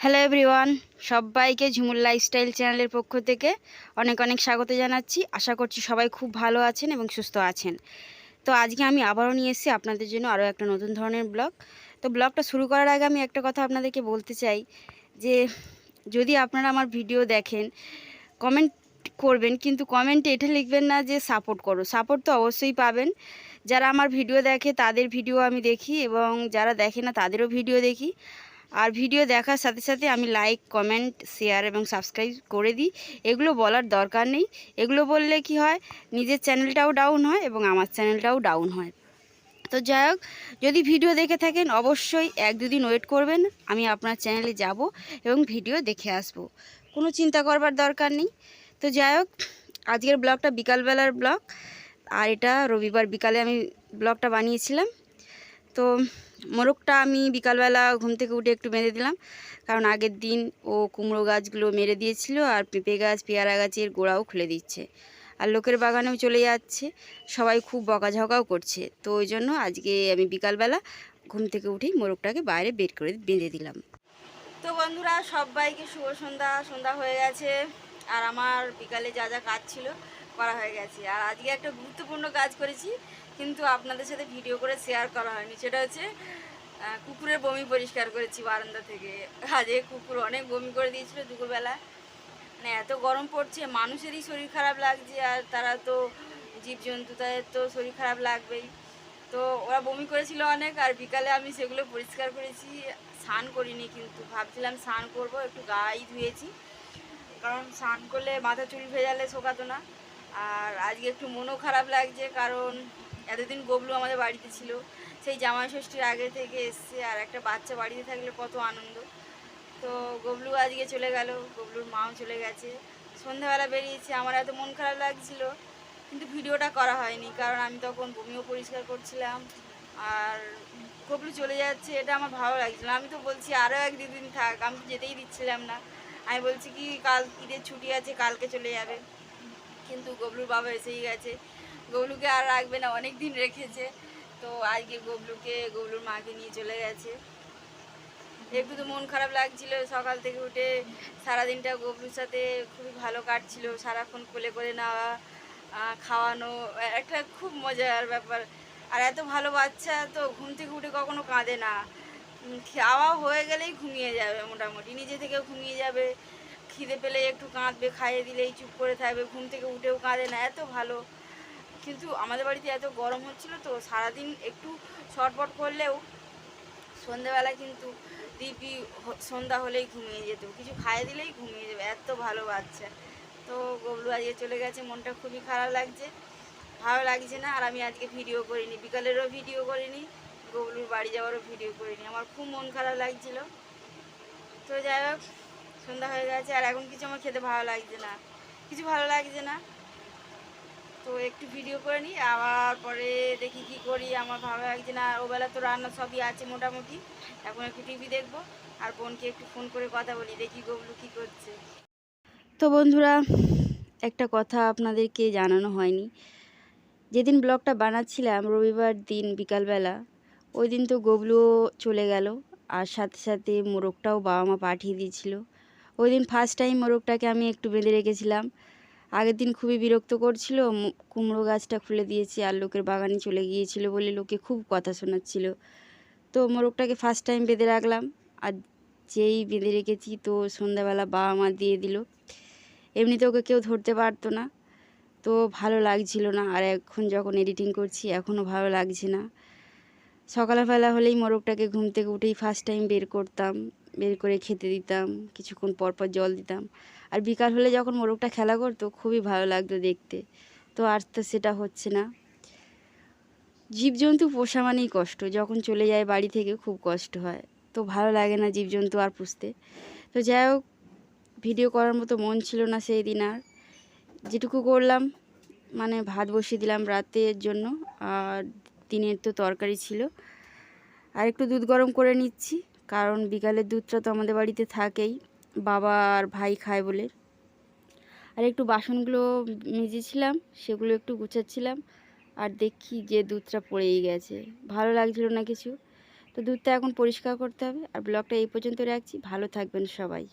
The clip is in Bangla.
হ্যালো এভরিওয়ান, সবাইকে ঝুমুর লাইফস্টাইল চ্যানেলের পক্ষ থেকে অনেক অনেক স্বাগত জানাচ্ছি। আশা করছি সবাই খুব ভালো আছেন এবং সুস্থ আছেন। তো আজকে আমি আবারও নিয়ে এসেছি আপনাদের জন্য আরও একটা নতুন ধরনের ব্লগ। তো ব্লগটা শুরু করার আগে আমি একটা কথা আপনাদেরকে বলতে চাই যে যদি আপনারা আমার ভিডিও দেখেন, কমেন্ট করবেন, কিন্তু কমেন্টে এটা লিখবেন না যে সাপোর্ট করো। সাপোর্ট তো অবশ্যই পাবেন। যারা আমার ভিডিও দেখে তাদের ভিডিও আমি দেখি এবং যারা দেখে না তাদেরও ভিডিও দেখি। আর ভিডিও দেখার সাথে সাথে আমি লাইক, কমেন্ট, শেয়ার এবং সাবস্ক্রাইব করে দিই। এগুলো বলার দরকার নেই। এগুলো বললে কি হয়, নিজের চ্যানেলটাও ডাউন হয় এবং আমার চ্যানেলটাও ডাউন হয়। তো যাই হোক, যদি ভিডিও দেখে থাকেন অবশ্যই 1-2 দিন ওয়েট করবেন, আমি আপনার চ্যানেলে যাব এবং ভিডিও দেখে আসব। কোনো চিন্তা করবার দরকার নেই। তো যাই হোক, আজকের ব্লগটা বিকালবেলার ব্লগ, আর এটা রবিবার বিকালে আমি ব্লগটা বানিয়েছিলাম। তো মোরগটা আমি বিকালবেলা ঘুম থেকে উঠে একটু বেঁধে দিলাম, কারণ আগের দিন ও কুমড়ো গাছগুলো মেরে দিয়েছিল আর পেঁপে গাছ, পেয়ারা গাছের গোড়াও খুলে দিচ্ছে, আর লোকের বাগানেও চলে যাচ্ছে, সবাই খুব বকাঝকাও করছে। তো ওই জন্য আজকে আমি বিকালবেলা ঘুম থেকে উঠেই মোরগটাকে বাইরে বের করে বেঁধে দিলাম। তো বন্ধুরা, সবাইকে শুভ সন্ধ্যা। সন্ধ্যা হয়ে গেছে আর আমার বিকালে যা যা কাজ ছিল করা হয়ে গেছে। আর আজকে একটা গুরুত্বপূর্ণ কাজ করেছি, কিন্তু আপনাদের সাথে ভিডিও করে শেয়ার করা হয়নি। সেটা হচ্ছে কুকুরের বমি পরিষ্কার করেছি বারান্দা থেকে। আজকে কুকুর অনেক বমি করে দিয়েছিল দুপুরবেলা। মানে এত গরম পড়ছে, মানুষেরই শরীর খারাপ লাগছে, আর তারা তো জীবজন্তু, তাদের তো শরীর খারাপ লাগবেই। তো ওরা বমি করেছিল অনেক, আর বিকালে আমি সেগুলো পরিষ্কার করেছি। স্নান করিনি, কিন্তু ভাবছিলাম স্নান করবো, একটু গায়ে ধুয়েছি, কারণ স্নান করলে মাথা চুল ভেজালে শোকাতো না। আর আজকে একটু মনও খারাপ লাগছে, কারণ এতদিন গবলু আমাদের বাড়িতে ছিল, সেই জামাই ষষ্ঠীর আগে থেকে এসছে, আর একটা বাচ্চা বাড়িতে থাকলে কত আনন্দ। তো গবলু আজকে চলে গেল, গবলুর মাও চলে গেছে। সন্ধ্যাবেলা বেরিয়েছে, আমার এত মন খারাপ লাগছিল, কিন্তু ভিডিওটা করা হয়নি, কারণ আমি তখন বমিও পরিষ্কার করছিলাম। আর গবলু চলে যাচ্ছে, এটা আমার ভালো লাগছিল। আমি তো বলছি আরও 1-2 দিন থাক, আমি তো যেতেই দিচ্ছিলাম না। আমি বলছি কি কাল ঈদের ছুটি আছে, কালকে চলে যাবে, কিন্তু গবলুর বাবা এসেই গেছে। গবলুকে আর রাখবে না, অনেক দিন রেখেছে। তো আজকে গবলুর মাকে নিয়ে চলে গেছে। একটু তো মন খারাপ লাগছিল, সকাল থেকে উঠে সারাদিনটা গবলুর সাথে খুবই ভালো কাটছিল, সারাক্ষণ কোলে করে নেওয়া, খাওয়ানো, একটা খুব মজার ব্যাপার। আর এত ভালো বাচ্চা, তো ঘুম থেকে উঠে কখনো কাঁদে না। খাওয়া হয়ে গেলেই ঘুমিয়ে যাবে, মোটামুটি নিজে থেকে ঘুমিয়ে যাবে। খিদে পেলে একটু কাঁদবে, খাইয়ে দিলেই চুপ করে থাকবে, ঘুম থেকে উঠেও কাঁদে না, এত ভালো। কিন্তু আমাদের বাড়িতে এত গরম হচ্ছিল, তো সারাদিন একটু ছটফট করলেও সন্ধ্যেবেলা কিন্তু দিব্যি সন্ধ্যা হলেই ঘুমিয়ে যেত, কিছু খাইয়ে দিলেই ঘুমিয়ে যাবে, এত ভালো বাচ্চা। তো গবলু আজকে চলে গেছে, মনটা খুবই খারাপ লাগছে, ভালো লাগছে না। আর আমি আজকে ভিডিও করিনি, বিকালেরও ভিডিও করিনি, গবলুর বাড়ি যাওয়ারও ভিডিও করিনি, আমার খুব মন খারাপ লাগছিল। তো যাই হোক, সন্ধ্যা হয়ে গেছে, আর এখন কিছু আমার খেতে ভালো লাগছে না, কিছু ভালো লাগছে না। তো একটু ভিডিও করে নিই, আবার পরে দেখি কি করি, আমার ভালো লাগছে না। ওবেলা তো রান্না সবই আছে মোটামুটি, এখন একটু টিভি দেখবো, আর বোনকে একটু ফোন করে কথা বলি, দেখি গবলু কী করছে। তো বন্ধুরা, একটা কথা আপনাদেরকে জানানো হয়নি, যেদিন ব্লগটা বানাচ্ছিলাম রবিবার দিন বিকালবেলা, ওই দিন তো গবলুও চলে গেল, আর সাথে সাথে মোরগটাও বাবা মা পাঠিয়ে দিয়েছিল। ওই দিন ফার্স্ট টাইম মোরগটাকে আমি একটু বেঁধে রেখেছিলাম। আগের দিন খুবই বিরক্ত করছিল, কুমড়ো গাছটা খুলে দিয়েছে আর লোকের বাগানে চলে গিয়েছিল বলে লোকে খুব কথা শোনাচ্ছিল। তো মোরগটাকে ফার্স্ট টাইম বেঁধে রাখলাম, আর যেই বেঁধে রেখেছি তো সন্ধ্যাবেলা বাবা মা দিয়ে দিল। এমনিতে ওকে কেউ ধরতে পারতো না, তো ভালো লাগছিল না। আর এখন যখন এডিটিং করছি এখনও ভালো লাগছে না। সকালবেলা হলেই মোরগটাকে ঘুম থেকে উঠেই ফার্স্ট টাইম বের করতাম, বের করে খেতে দিতাম, কিছুক্ষণ পর পর জল দিতাম। আর বিকাল হলে যখন মোরগটা খেলা করতো খুবই ভালো লাগতো দেখতে। তো আর তো সেটা হচ্ছে না। জীবজন্তু পোষা মানেই কষ্ট, যখন চলে যায় বাড়ি থেকে খুব কষ্ট হয়, তো ভালো লাগে না জীবজন্তু আর পুষতে। তো যাই হোক, ভিডিও করার মতো মন ছিল না সেই দিন, আর যেটুকু করলাম মানে ভাত বসিয়ে দিলাম রাতের জন্য, আর দিনের তো তরকারি ছিল, আর একটু দুধ গরম করে নিচ্ছি, কারণ বিকালের দুধটা তো আমাদের বাড়িতে থাকেই, বাবা আর ভাই খায় বলে। আর একটু বাসনগুলো মেজেছিলাম, সেগুলো একটু গুছাচ্ছিলাম, আর দেখি যে দুধটা পড়েই গেছে, ভালো লাগছিল না কিছু। তো দুধটা এখন পরিষ্কার করতে হবে। আর ব্লগটা এই পর্যন্ত রাখছি। ভালো থাকবেন সবাই।